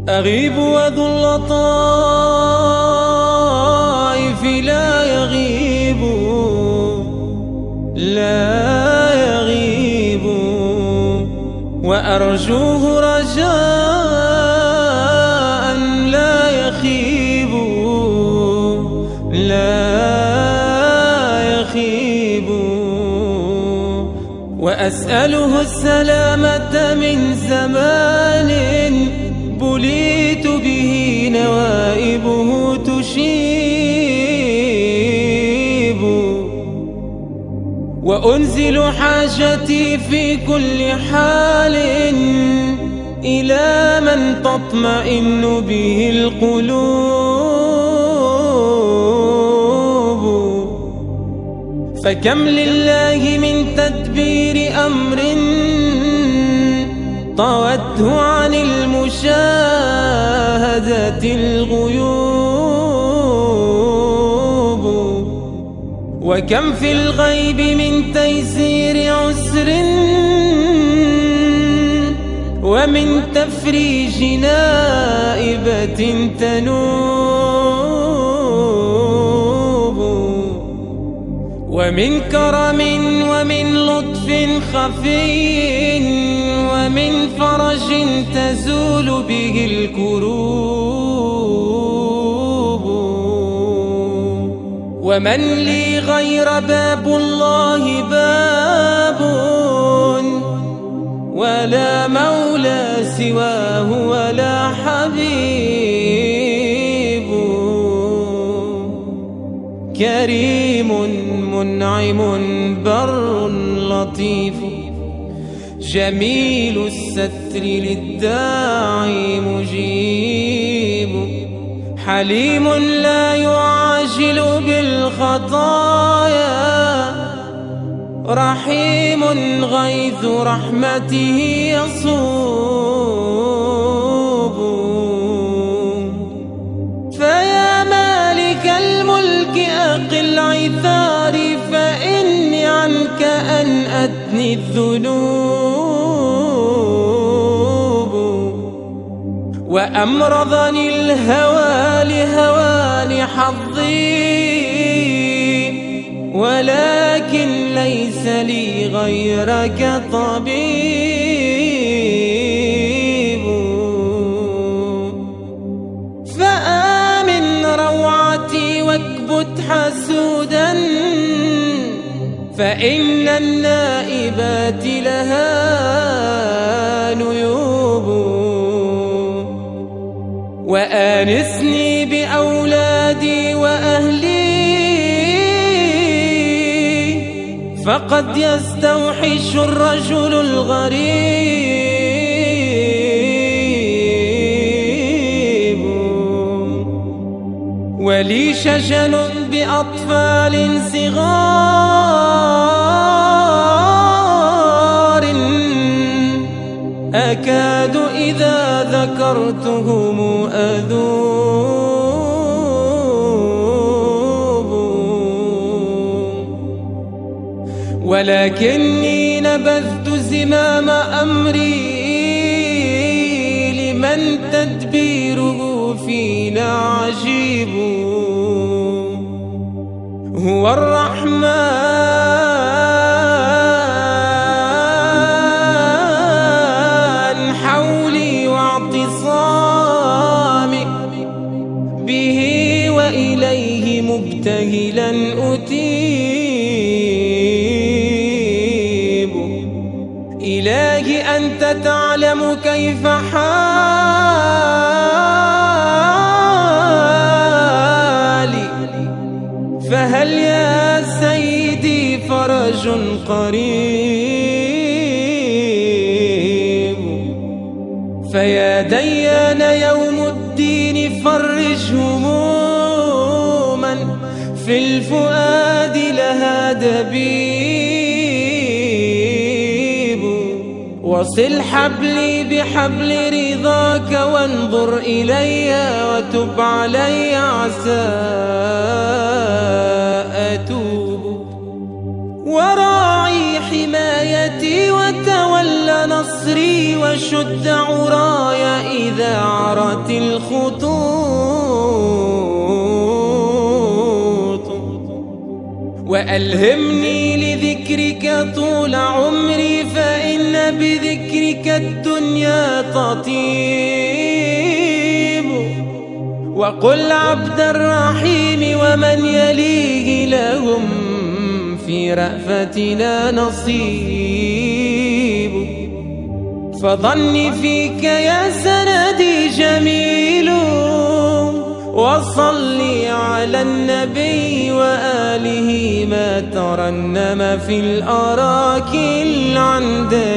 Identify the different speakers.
Speaker 1: أغيب وذو اللطائف لا يغيب، لا يغيب، وأرجوه رجاء لا يخيب، لا يخيب، وأسأله السلامة من زمان بليت به نوائبه تشيب، وأنزل حاجتي في كل حال إلى من تطمئن به القلوب. فكم لله من تدبير أمر طوته عن المشاهدة الغيوب، وكم في الغيب من تيسير عسر ومن تفريج نائبة تنوب، ومن كرم ومن لطف خفي ومن فرج تزول به الكروب. ومن لي غير باب الله باب، ولا مولى سواه ولا حبيب. كريم منعم بر لطيف، جميل الستر للداعي مجيب. حليم لا يعاجل بالخطايا، رحيم غيث رحمته يصوب. فيا مالك الملك أقل عثاري، فإني عنك أنأتني الذنوب. وأمرضني الهوى لهوان حظي، ولكن ليس لي غيرك طبيب. فآمن روعتي واكبت حسودا، فإن النائبات لها نيوب. وآنسني بأولادي وأهلي، فقد يستوحش الرجل الغريب. ولي شجن بأطفال صغار، أكاد إذا ذكرتهم أذوب. ولكني نبذت زمام أمري لمن تدبيره فينا عجيب. هو الرحمن حولي واعتصامي به، وإليه مبتهلا أتيب. إلهي أنت تعلم كيف حالي، فهل يا سيدي فرج قريب. فيا ديان يوم الدين فرج هموما في الفؤاد لها دبيب. وصل حبلي بحبل رضاك وانظر إلي وتب علي عسى أتوب. وراعي حمايتي وتولى نصري وشد عراي إذا عرت الخطوط. وألهمني لذكرك طول عمري، فإن بذكرك الدنيا تطيب. وقل عبد الرحيم ومن يليه لهم في رأفتنا نصيب. فظني فيك يا سندي جميل، وصلي على النبي وآله ما ترنم في الأراك العندليب.